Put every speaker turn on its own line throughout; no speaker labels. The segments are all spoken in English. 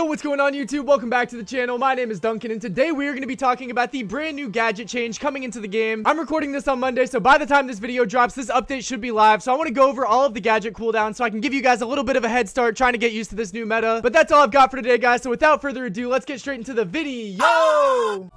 Yo, what's going on YouTube? Welcome back to the channel. My name is Duncan, and today we are going to be talking about the brand new gadget change coming into the game. I'm recording this on Monday, so by the time this video drops, this update should be live. So I want to go over all of the gadget cooldowns so I can give you guys a little bit of a head start trying to get used to this new meta. But that's all I've got for today, guys. So without further ado, let's get straight into the video.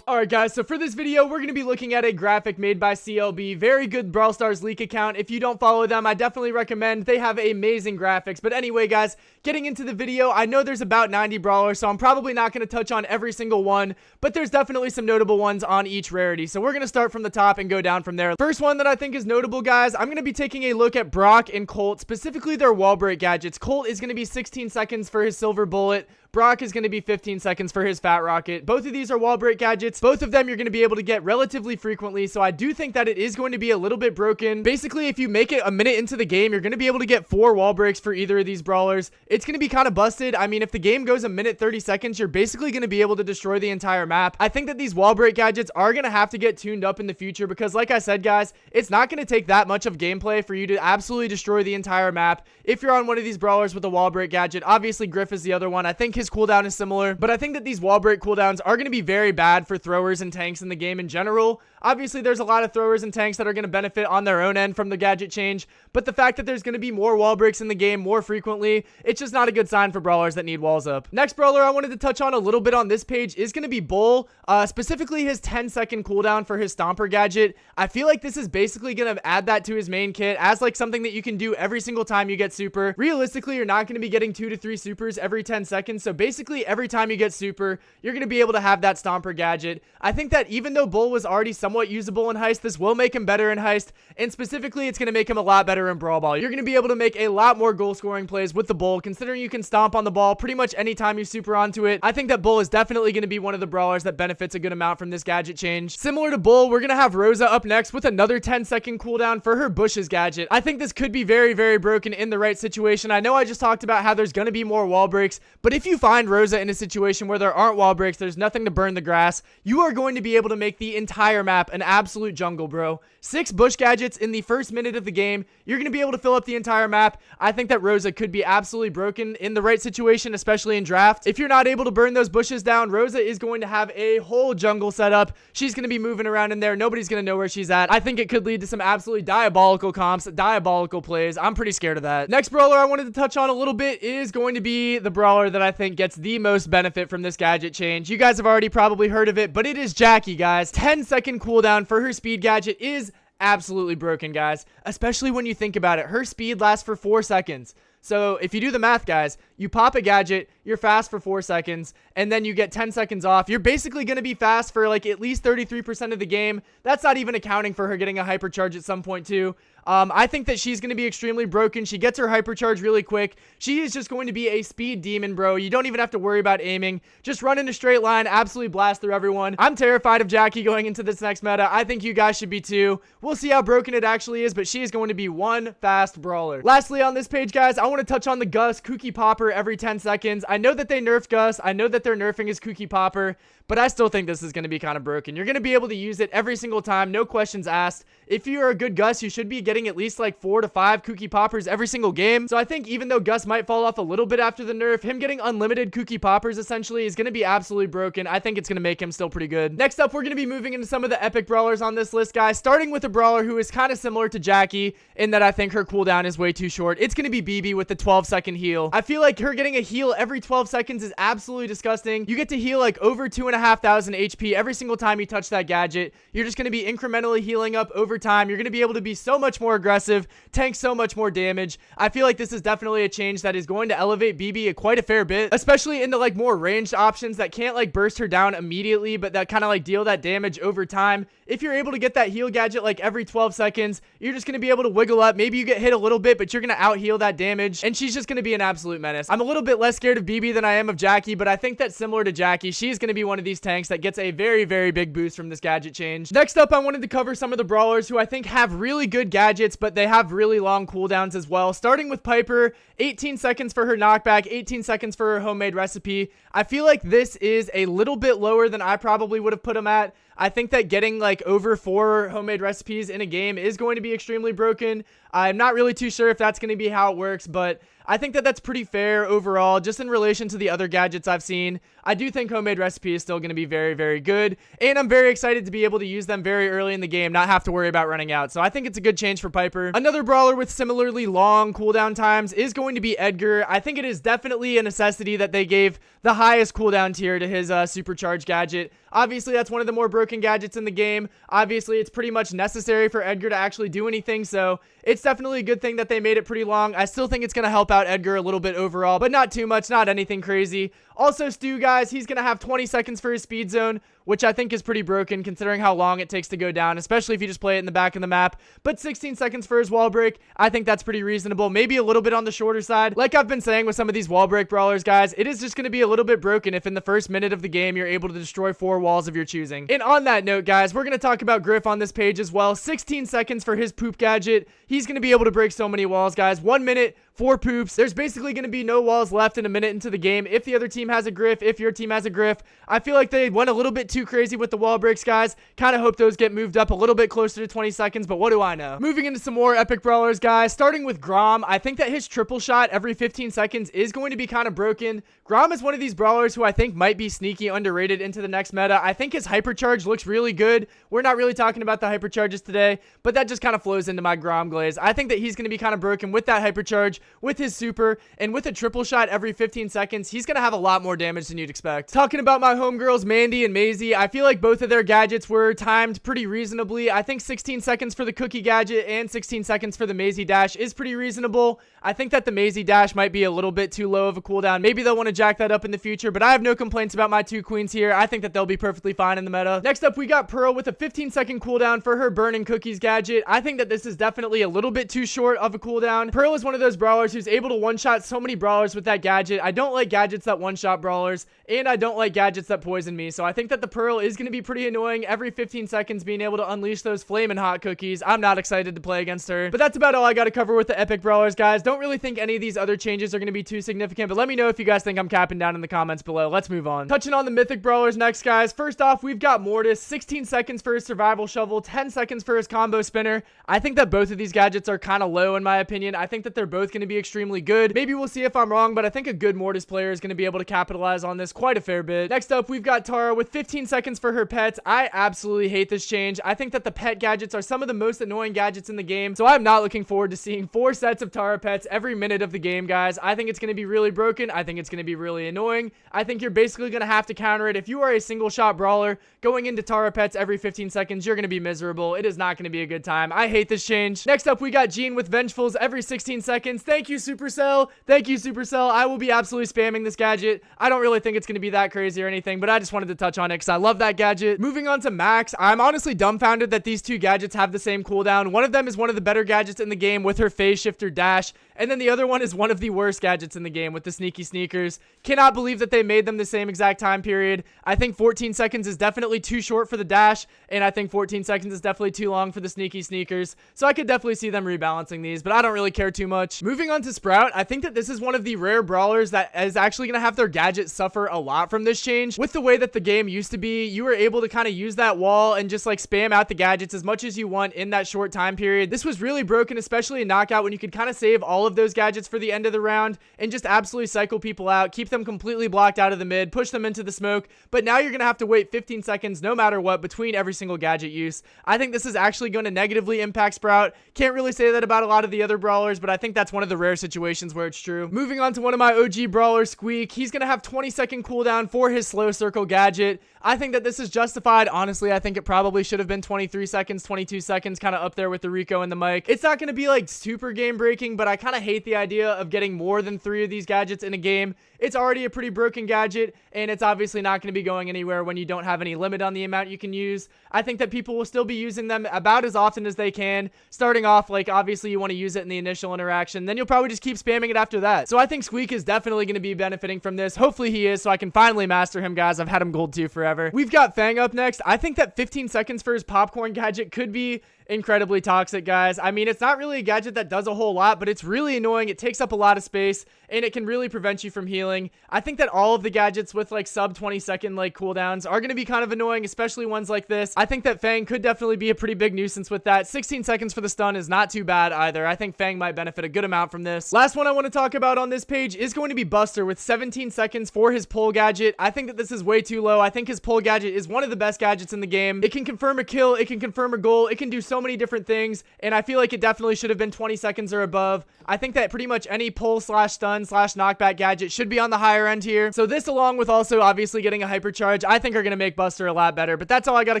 Alright guys, so for this video, we're going to be looking at a graphic made by CLB. Very good Brawl Stars leak account. If you don't follow them, I definitely recommend. They have amazing graphics. But anyway, guys, getting into the video, I know there's about 90 brawlers, so I'm probably not going to touch on every single one, but there's definitely some notable ones on each rarity. So we're going to start from the top and go down from there. First one that I think is notable, guys, I'm going to be taking a look at Brock and Colt, specifically their wall break gadgets. Colt is going to be 16 seconds for his silver bullet. Brock is going to be 15 seconds for his fat rocket. Both of these are wall break gadgets. Both of them you're going to be able to get relatively frequently, so I do think that it is going to be a little bit broken. Basically, if you make it a minute into the game, you're going to be able to get 4 wall breaks for either of these brawlers. It's going to be kind of busted. I mean, if the game goes a minute 30 seconds, you're basically going to be able to destroy the entire map. I think that these wall break gadgets are going to have to get tuned up in the future because, like I said, guys, it's not going to take that much of gameplay for you to absolutely destroy the entire map if you're on one of these brawlers with a wall break gadget. Obviously, Griff is the other one. I think his cooldown is similar, but I think that these wall break cooldowns are going to be very bad for throwers and tanks in the game in general. Obviously, there's a lot of throwers and tanks that are going to benefit on their own end from the gadget change, but the fact that there's going to be more wall breaks in the game more frequently, it's just not a good sign for brawlers that need walls up. Next brawler I wanted to touch on a little bit on this page is going to be Bull, specifically his 10-second cooldown for his Stomper gadget. I feel like this is basically going to add that to his main kit as like something that you can do every single time you get super. Realistically, you're not going to be getting 2 to 3 supers every 10 seconds, so basically every time you get super, you're going to be able to have that Stomper gadget. I think that even though Bull was already somewhat usable in Heist, this will make him better in Heist, and specifically it's going to make him a lot better in Brawl Ball. You're going to be able to make a lot more goal scoring plays with the Bull, considering you can stomp on the ball pretty much anytime you super onto it. I think that Bull is definitely going to be one of the brawlers that benefits a good amount from this gadget change. Similar to Bull, we're going to have Rosa up next with another 10-second cooldown for her Bushes gadget. I think this could be very, very broken in the right situation. I know I just talked about how there's going to be more wall breaks, but if you find Rosa in a situation where there aren't wall breaks, there's nothing to burn the grass, you are going to be able to make the entire map an absolute jungle, bro. 6 bush gadgets in the first minute of the game. You're going to be able to fill up the entire map. I think that Rosa could be absolutely broken in the right situation, especially in draft. If you're not able to burn those bushes down, Rosa is going to have a whole jungle set up. She's going to be moving around in there. Nobody's going to know where she's at. I think it could lead to some absolutely diabolical comps, diabolical plays. I'm pretty scared of that. Next brawler I wanted to touch on a little bit is going to be the brawler that I think gets the most benefit from this gadget change. You guys have already probably heard of it, but it is Jackie, guys. 10-second cooldown for her speed gadget is absolutely broken, guys, especially when you think about it. Her speed lasts for 4 seconds. So if you do the math, guys, you pop a gadget, you're fast for 4 seconds, and then you get 10 seconds off. You're basically going to be fast for like at least 33% of the game. That's not even accounting for her getting a hypercharge at some point too. I think that she's going to be extremely broken. She gets her hypercharge really quick. She is just going to be a speed demon, bro. You don't even have to worry about aiming. Just run in a straight line, absolutely blast through everyone. I'm terrified of Jackie going into this next meta. I think you guys should be too. We'll see how broken it actually is, but she is going to be one fast brawler. Lastly on this page, guys, I want to touch on the Gus Kooky Popper every 10 seconds. I know that they nerfed Gus. I know that they're nerfing his Kooky Popper, but I still think this is going to be kind of broken. You're going to be able to use it every single time, no questions asked. If you are a good Gus, you should be getting at least like 4 to 5 Kooky Poppers every single game. So I think even though Gus might fall off a little bit after the nerf, him getting unlimited Kooky Poppers essentially is going to be absolutely broken. I think it's going to make him still pretty good. Next up, we're going to be moving into some of the epic brawlers on this list, guys, starting with a brawler who is kind of similar to Jackie in that I think her cooldown is way too short. It's going to be BB with the 12-second heal. I feel like her getting a heal every 12 seconds is absolutely disgusting. You get to heal like over 2,500 HP every single time you touch that gadget. You're just going to be incrementally healing up over time. You're going to be able to be so much more aggressive, tank so much more damage. I feel like this is definitely a change that is going to elevate BB quite a fair bit, especially into like more ranged options that can't like burst her down immediately, but that kind of like deal that damage over time. If you're able to get that heal gadget like every 12 seconds, you're just going to be able to wiggle up. Maybe you get hit a little bit, but you're going to out heal that damage, and she's just going to be an absolute menace. I'm a little bit less scared of BB than I am of Jackie, but I think that similar to Jackie, she's going to be one of these tanks that gets a very, very big boost from this gadget change. Next up, I wanted to cover some of the brawlers who I think have really good gadgets, but they have really long cooldowns as well. Starting with Piper, 18 seconds for her knockback, 18 seconds for her homemade recipe. I feel like this is a little bit lower than I probably would have put him at. I think that getting like over 4 homemade recipes in a game is going to be extremely broken. I'm not really too sure if that's going to be how it works, but I think that that's pretty fair overall, just in relation to the other gadgets I've seen. I do think homemade recipe is still going to be very, very good, and I'm very excited to be able to use them very early in the game, not have to worry about running out. So I think it's a good change for Piper. Another brawler with similarly long cooldown times is going to be Edgar. I think it is definitely a necessity that they gave the highest cooldown tier to his supercharged gadget. Obviously, that's one of the more broken gadgets in the game. Obviously, it's pretty much necessary for Edgar to actually do anything, so it's definitely a good thing that they made it pretty long. I still think it's going to help out Edgar a little bit overall, but not too much, not anything crazy. Also, Stu, guys, he's going to have 20 seconds for his speed zone, which I think is pretty broken considering how long it takes to go down, especially if you just play it in the back of the map. But 16 seconds for his wall break, I think that's pretty reasonable. Maybe a little bit on the shorter side. Like I've been saying with some of these wall break brawlers, guys, it is just going to be a little bit broken if in the first minute of the game you're able to destroy 4 walls of your choosing. And on that note, guys, we're going to talk about Griff on this page as well. 16 seconds for his poop gadget. He's going to be able to break so many walls, guys. 1 minute, 4 poops. There's basically going to be no walls left in a minute into the game if the other team has a Griff, if your team has a Griff. I feel like they went a little bit too crazy with the wall breaks, guys. Kind of hope those get moved up a little bit closer to 20 seconds, but what do I know? Moving into some more epic brawlers, guys. Starting with Grom, I think that his triple shot every 15 seconds is going to be kind of broken. Grom is one of these brawlers who I think might be sneaky underrated into the next meta. I think his hypercharge looks really good. We're not really talking about the hypercharges today, but that just kind of flows into my Grom glaze. I think that he's going to be kind of broken with that hypercharge, with his super, and with a triple shot every 15 seconds. He's going to have a lot more damage than you'd expect. Talking about my homegirls, Mandy and Maisie, I feel like both of their gadgets were timed pretty reasonably. I think 16 seconds for the cookie gadget and 16 seconds for the Maisie dash is pretty reasonable. I think that the Maisie dash might be a little bit too low of a cooldown. Maybe they'll want to jack that up in the future, but I have no complaints about my 2 queens here. I think that they'll be perfectly fine in the meta. Next up, we got Pearl with a 15-second cooldown for her burning cookies gadget. I think that this is definitely a little bit too short of a cooldown. Pearl is one of those brawlers who's able to one-shot so many brawlers with that gadget. I don't like gadgets that one-shot brawlers, and I don't like gadgets that poison me, so I think that the Pearl is going to be pretty annoying every 15 seconds being able to unleash those flaming hot cookies. I'm not excited to play against her, but that's about all I got to cover with the epic brawlers, guys. Don't really think any of these other changes are going to be too significant, but let me know if you guys think I'm capping down in the comments below. Let's move on. Touching on the mythic brawlers next, guys. First off, we've got Mortis, 16 seconds for his survival shovel, 10 seconds for his combo spinner. I think that both of these gadgets are kind of low in my opinion. I think that they're both going to be extremely good. Maybe we'll see if I'm wrong, but I think a good Mortis player is going to be able to capitalize on this quite a fair bit. Next up, we've got Tara with 15 seconds for her pets. I absolutely hate this change. I think that the pet gadgets are some of the most annoying gadgets in the game, so I'm not looking forward to seeing 4 sets of Tara pets every minute of the game, guys. I think it's going to be really broken. I think it's going to be really annoying. I think you're basically going to have to counter it. If you are a single shot brawler going into Tara pets every 15 seconds, you're going to be miserable. It is not going to be a good time. I hate this change. Next up, we got Jean with Vengefuls every 16 seconds. Thank you, Supercell. Thank you, Supercell. I will be absolutely spamming this gadget. I don't really think it's going to be that crazy or anything, but I just wanted to touch on it because I love that gadget. Moving on to Max, I'm honestly dumbfounded that these 2 gadgets have the same cooldown. One of them is one of the better gadgets in the game with her phase shifter dash, and then the other one is one of the worst gadgets in the game with the sneaky sneakers. Cannot believe that they made them the same exact time period. I think 14 seconds is definitely too short for the dash, and I think 14 seconds is definitely too long for the sneaky sneakers, so I could definitely see them rebalancing these, but I don't really care too much. Moving on to Sprout, I think that this is one of the rare brawlers that is actually going to have their gadget suffer a lot from this change. With the way that the game used to be, you were able to kind of use that wall and just like spam out the gadgets as much as you want in that short time period. This was really broken, especially in Knockout, when you could kind of save all of those gadgets for the end of the round and just absolutely cycle people out, keep them completely blocked out of the mid, push them into the smoke, but now you're going to have to wait 15 seconds no matter what between every single gadget use. I think this is actually going to negatively impact Sprout. Can't really say that about a lot of the other brawlers, but I think that's one of the rare situations where it's true. Moving on to one of my OG brawlers, Squeak. He's going to have 20-second cooldown for his slow circle gadget. I think that this is justified. Honestly, I think it probably should have been 23 seconds, 22 seconds, kind of up there with the Rico and the Mike. It's not going to be like super game breaking, but I kind of hate the idea of getting more than 3 of these gadgets in a game. It's already a pretty broken gadget, and it's obviously not going to be going anywhere when you don't have any limit on the amount you can use. I think that people will still be using them about as often as they can. Starting off, like, obviously you want to use it in the initial interaction, then you'll probably just keep spamming it after that. So I think Squeak is definitely going to be benefiting from this. Hopefully he is, so I can finally master him, guys. I've had him gold 2 forever. We've got Fang up next. I think that 15 seconds for his popcorn gadget could be incredibly toxic, guys. I mean, it's not really a gadget that does a whole lot, but it's really annoying. It takes up a lot of space, and it can really prevent you from healing. I think that all of the gadgets with like sub 20-second like cooldowns are going to be kind of annoying, especially ones like this. I think that Fang could definitely be a pretty big nuisance with that. 16 seconds for the stun is not too bad either. I think Fang might benefit a good amount from this. Last one I want to talk about on this page is going to be Buster with 17 seconds for his pull gadget. I think that this is way too low. I think his pull gadget is one of the best gadgets in the game. It can confirm a kill, it can confirm a goal, it can do so many different things, and I feel like it definitely should have been 20 seconds or above. I think that pretty much any pull slash stun slash knockback gadget should be on the higher end here. So this, along with also obviously getting a hypercharge, I think are going to make Buster a lot better. But that's all I got to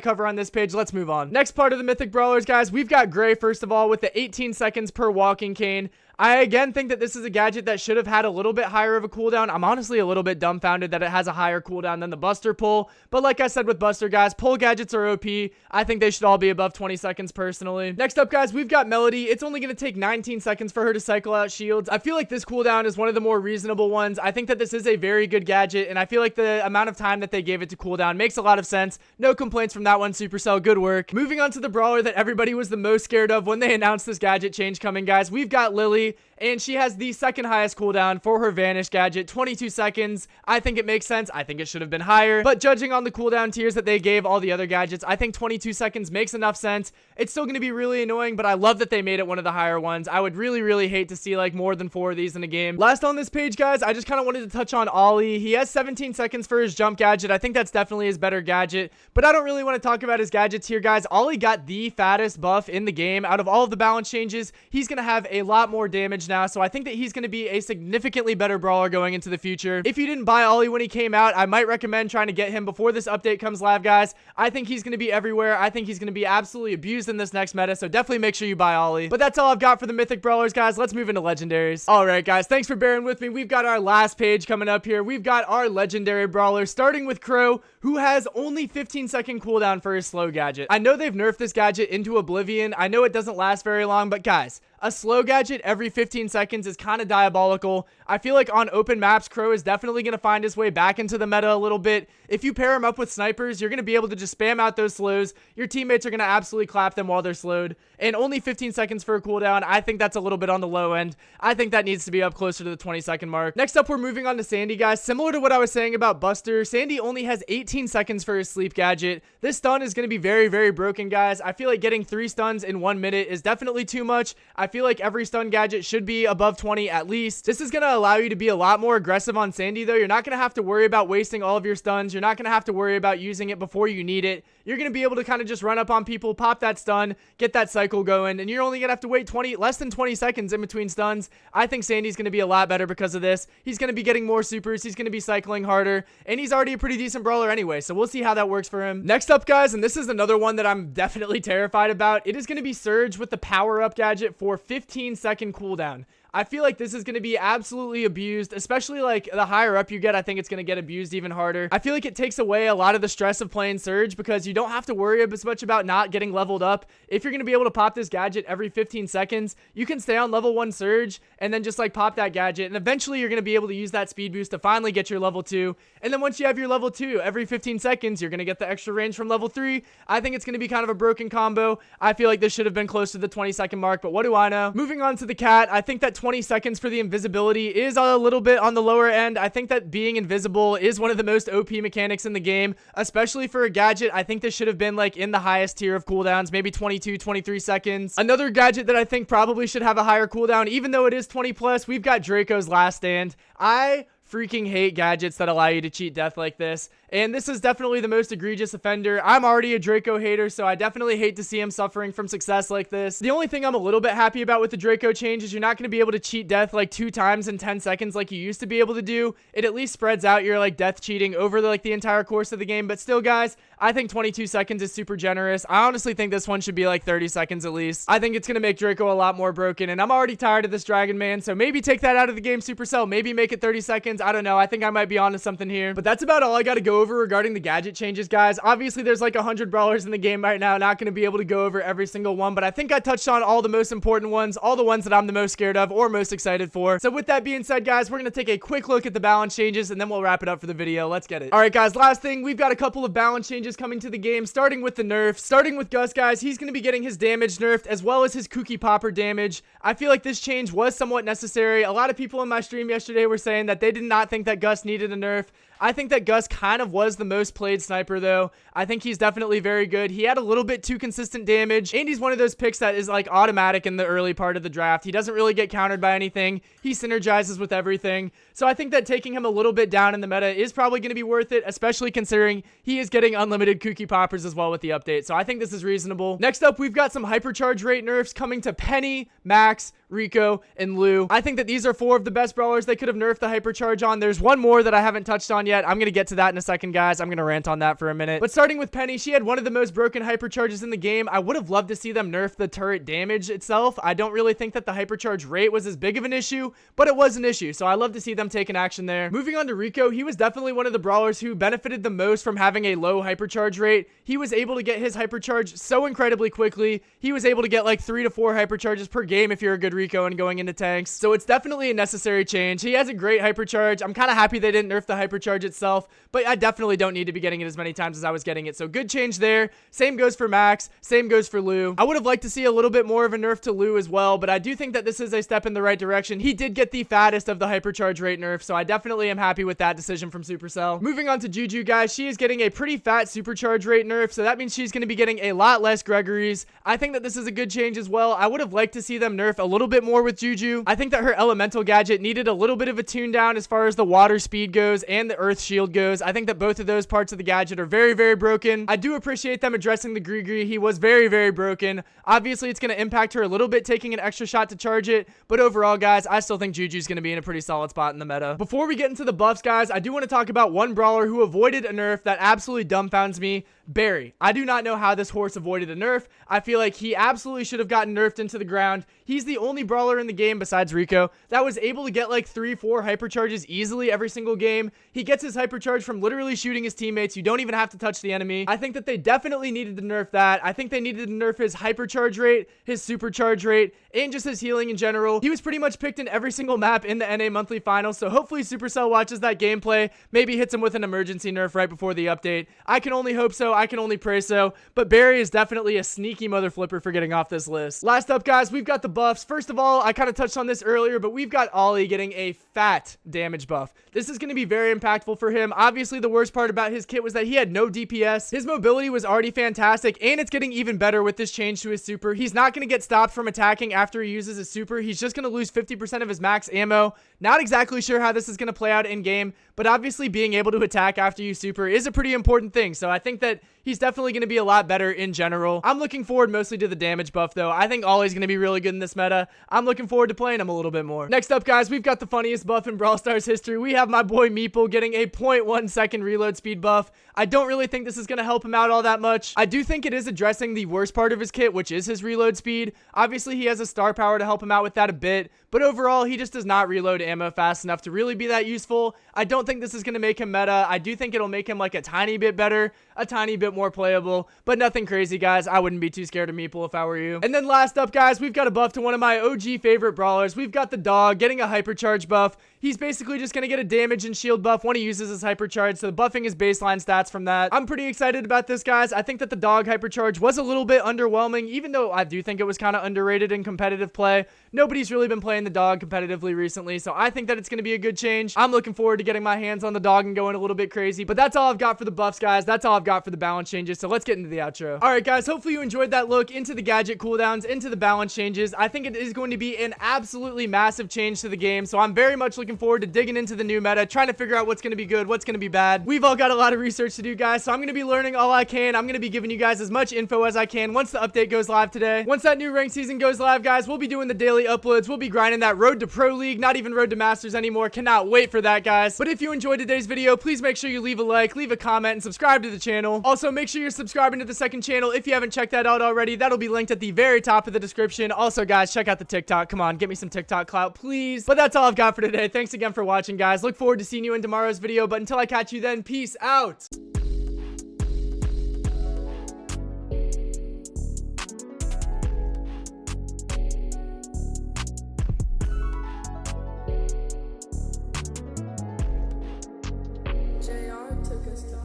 cover on this page. Let's move on. Next part of the Mythic Brawlers, guys, we've got Gray first of all with the 18 seconds per walking cane. I again think that this is a gadget that should have had a little bit higher of a cooldown. I'm honestly a little bit dumbfounded that it has a higher cooldown than the Buster pull. But like I said with Buster, guys, pull gadgets are OP. I think they should all be above 20 seconds personally. Next up, guys, we've got Melody. It's only going to take 19 seconds for her to cycle out shields. I feel like this cooldown is one of the more reasonable ones. I think that this is a very good gadget, and I feel like the amount of time that they gave it to cooldown makes a lot of sense. No complaints from that one, Supercell. Good work. Moving on to the brawler that everybody was the most scared of when they announced this gadget change coming, guys. We've got Lily, and she has the second highest cooldown for her Vanish gadget, 22 seconds. I think it makes sense. I think it should have been higher, but judging on the cooldown tiers that they gave all the other gadgets, I think 22 seconds makes enough sense. It's still going to be really annoying, but I love that they made it one of the higher ones. I would really hate to see like more than 4 of these in a game. Last on this page, guys, I just kind of wanted to touch on Ollie. He has 17 seconds for his jump gadget. I think that's definitely his better gadget, but I don't really want to talk about his gadgets here, guys. Ollie got the fattest buff in the game. Out of all of the balance changes, he's going to have a lot more damage now, so I think that he's going to be a significantly better brawler going into the future. If you didn't buy Ollie when he came out, I might recommend trying to get him before this update comes live, guys. I think he's going to be everywhere. I think he's going to be absolutely abused in this next meta, so definitely make sure you buy Ollie. But that's all I've got for the Mythic Brawlers, guys. Let's move into Legendaries. Alright, guys, thanks for bearing with me. We've got our last page coming up here. We've got our Legendary Brawler, starting with Crow, who has only 15-second cooldown for his slow gadget. I know they've nerfed this gadget into oblivion. I know it doesn't last very long, but guys, a slow gadget every 15 seconds is kind of diabolical. I feel like on open maps, Crow is definitely going to find his way back into the meta a little bit. If you pair him up with snipers, you're going to be able to just spam out those slows. Your teammates are going to absolutely clap them while they're slowed. And only 15 seconds for a cooldown, I think that's a little bit on the low end. I think that needs to be up closer to the 20-second mark. Next up, we're moving on to Sandy, guys. Similar to what I was saying about Buster, Sandy only has 18 seconds for his sleep gadget. This stun is going to be very broken, guys. I feel like getting 3 stuns in 1 minute is definitely too much. I feel like every stun gadget should be above 20 at least. This is going to allow you to be a lot more aggressive on Sandy, though. You're not going to have to worry about wasting all of your stuns. You're not going to have to worry about using it before you need it. You're going to be able to kind of just run up on people, pop that stun, get that cycle going, and you're only going to have to wait less than 20 seconds in between stuns. I think Sandy's going to be a lot better because of this. He's going to be getting more supers. He's going to be cycling harder, and he's already a pretty decent brawler anyway, so we'll see how that works for him. Next up, guys, and this is another one that I'm definitely terrified about. It is going to be Surge with the power-up gadget for 15-second cooldown. I feel like this is going to be absolutely abused, especially like the higher up you get, I think it's going to get abused even harder. I feel like it takes away a lot of the stress of playing Surge because you don't have to worry as much about not getting leveled up. If you're going to be able to pop this gadget every 15 seconds, you can stay on level 1 Surge and then just like pop that gadget, and eventually you're going to be able to use that speed boost to finally get your level 2. And then once you have your level 2, every 15 seconds, you're going to get the extra range from level 3. I think it's going to be kind of a broken combo. I feel like this should have been close to the 20-second mark, but what do I know? Moving on to the cat, I think that 20 seconds for the invisibility is a little bit on the lower end. I think that being invisible is one of the most OP mechanics in the game, especially for a gadget. I think this should have been like in the highest tier of cooldowns, maybe 22, 23 seconds. Another gadget that I think probably should have a higher cooldown, even though it is 20 plus, we've got Draco's Last Stand. I freaking hate gadgets that allow you to cheat death like this, and this is definitely the most egregious offender. I'm already a Draco hater, so I definitely hate to see him suffering from success like this. The only thing I'm a little bit happy about with the Draco change is you're not going to be able to cheat death like 2 times in 10 seconds like you used to be able to do. It at least spreads out your like death cheating over the entire course of the game, but still, guys, I think 22 seconds is super generous. I honestly think this one should be like 30 seconds at least. I think it's going to make Draco a lot more broken, and I'm already tired of this Dragon Man, so maybe take that out of the game, Supercell. Maybe make it 30 seconds. I don't know. I think I might be onto something here, but that's about all I got to go go over regarding the gadget changes, guys. Obviously, there's like 100 brawlers in the game right now. Not going to be able to go over every single one, but I think I touched on all the most important ones, all the ones that I'm the most scared of or most excited for. So with that being said, guys, we're going to take a quick look at the balance changes, and then we'll wrap it up for the video. Let's get it. All right, guys, last thing, we've got a couple of balance changes coming to the game, starting with the nerf. Starting with Gus, guys, he's going to be getting his damage nerfed as well as his Cookie Popper damage. I feel like this change was somewhat necessary. A lot of people in my stream yesterday were saying that they did not think that Gus needed a nerf. I think that Gus kind of was the most played sniper, though. I think he's definitely very good. He had a little bit too consistent damage, and he's one of those picks that is like automatic in the early part of the draft. He doesn't really get countered by anything. He synergizes with everything. So I think that taking him a little bit down in the meta is probably going to be worth it, especially considering he is getting unlimited Cookie Poppers as well with the update. So I think this is reasonable. Next up, we've got some hypercharge rate nerfs coming to Penny, Max, Rico, and Lou. I think that these are 4 of the best brawlers they could have nerfed the hypercharge on. There's one more that I haven't touched on yet. I'm going to get to that in a second, guys. I'm going to rant on that for a minute. But starting with Penny, she had one of the most broken hypercharges in the game. I would have loved to see them nerf the turret damage itself. I don't really think that the hypercharge rate was as big of an issue, but it was an issue. So I love to see them take an action there. Moving on to Rico, he was definitely one of the brawlers who benefited the most from having a low hypercharge rate. He was able to get his hypercharge so incredibly quickly. He was able to get like 3 to 4 hypercharges per game if you're a good Rico and going into tanks. So it's definitely a necessary change. He has a great hypercharge. I'm kind of happy they didn't nerf the hypercharge itself, but I definitely don't need to be getting it as many times as I was getting it. So good change there. Same goes for Max. Same goes for Lou. I would have liked to see a little bit more of a nerf to Lou as well, but I do think that this is a step in the right direction. He did get the fattest of the hypercharge rate nerf, so I definitely am happy with that decision from Supercell. Moving on to Juju, guys, she is getting a pretty fat supercharge rate nerf, so that means she's going to be getting a lot less Gregory's. I think that this is a good change as well. I would have liked to see them nerf a little bit more with Juju. I think that her elemental gadget needed a little bit of a tune down as far as the water speed goes and the earth shield goes. I think that both of those parts of the gadget are very, very broken. I do appreciate them addressing the Gree. He was very, very broken. Obviously, it's going to impact her a little bit taking an extra shot to charge it, but overall, guys, I still think Juju's going to be in a pretty solid spot in the meta. Before we get into the buffs, guys, I do want to talk about one brawler who avoided a nerf that absolutely dumbfounds me. Barry. I do not know how this horse avoided a nerf. I feel like he absolutely should have gotten nerfed into the ground. He's the only brawler in the game besides Rico that was able to get like 3-4 hypercharges easily every single game. He gets his hypercharge from literally shooting his teammates. You don't even have to touch the enemy. I think that they definitely needed to nerf that. I think they needed to nerf his hypercharge rate, his supercharge rate, and just his healing in general. He was pretty much picked in every single map in the NA monthly finals, so hopefully Supercell watches that gameplay, maybe hits him with an emergency nerf right before the update. I can only hope so. I can only pray so, but Barry is definitely a sneaky mother flipper for getting off this list. Last up, guys, we've got the buffs. First of all, I kind of touched on this earlier, but we've got Ollie getting a fat damage buff. This is going to be very impactful for him. Obviously, the worst part about his kit was that he had no DPS. His mobility was already fantastic, and it's getting even better with this change to his super. He's not going to get stopped from attacking after he uses his super. He's just going to lose 50% of his max ammo. Not exactly sure how this is going to play out in game, but obviously being able to attack after you super is a pretty important thing. So I think that he's definitely going to be a lot better in general. I'm looking forward mostly to the damage buff, though. I think Ollie's going to be really good in this meta. I'm looking forward to playing him a little bit more. Next up, guys, we've got the funniest buff in Brawl Stars history. We have my boy Meeple getting a 0.1 second reload speed buff. I don't really think this is going to help him out all that much. I do think it is addressing the worst part of his kit, which is his reload speed. Obviously, he has a star power to help him out with that a bit, but overall, he just does not reload ammo fast enough to really be that useful. I don't think this is going to make him meta. I do think it'll make him like a tiny bit better, a tiny bit more playable, but nothing crazy, guys. I wouldn't be too scared of Meeple if I were you. And then last up, guys, we've got a buff to one of my OG favorite brawlers. We've got the dog getting a hypercharge buff. He's basically just going to get a damage and shield buff when he uses his hypercharge, so buffing his baseline stats from that. I'm pretty excited about this, guys. I think that the dog hypercharge was a little bit underwhelming, even though I do think it was kind of underrated in competitive play. Nobody's really been playing the dog competitively recently, so I think that it's going to be a good change. I'm looking forward to getting my hands on the dog and going a little bit crazy, but that's all I've got for the buffs, guys. That's all I've got for the balance changes, so let's get into the outro. Alright, guys, hopefully you enjoyed that look into the gadget cooldowns, into the balance changes. I think it is going to be an absolutely massive change to the game, so I'm very much looking forward to digging into the new meta, trying to figure out what's going to be good, what's going to be bad. We've all got a lot of research to do, guys, so I'm going to be learning all I can. I'm going to be giving you guys as much info as I can once the update goes live today. Once that new ranked season goes live, guys, we'll be doing the daily uploads. We'll be grinding that road to Pro League, not even road to Masters anymore. Cannot wait for that, guys. But if you enjoyed today's video, please make sure you leave a like, leave a comment, and subscribe to the channel. Also, make sure you're subscribing to the second channel if you haven't checked that out already. That'll be linked at the very top of the description. Also, guys, check out the TikTok. Come on, get me some TikTok clout, please. But that's all I've got for today. Thanks again for watching, guys. Look forward to seeing you in tomorrow's video. But until I catch you then, peace out.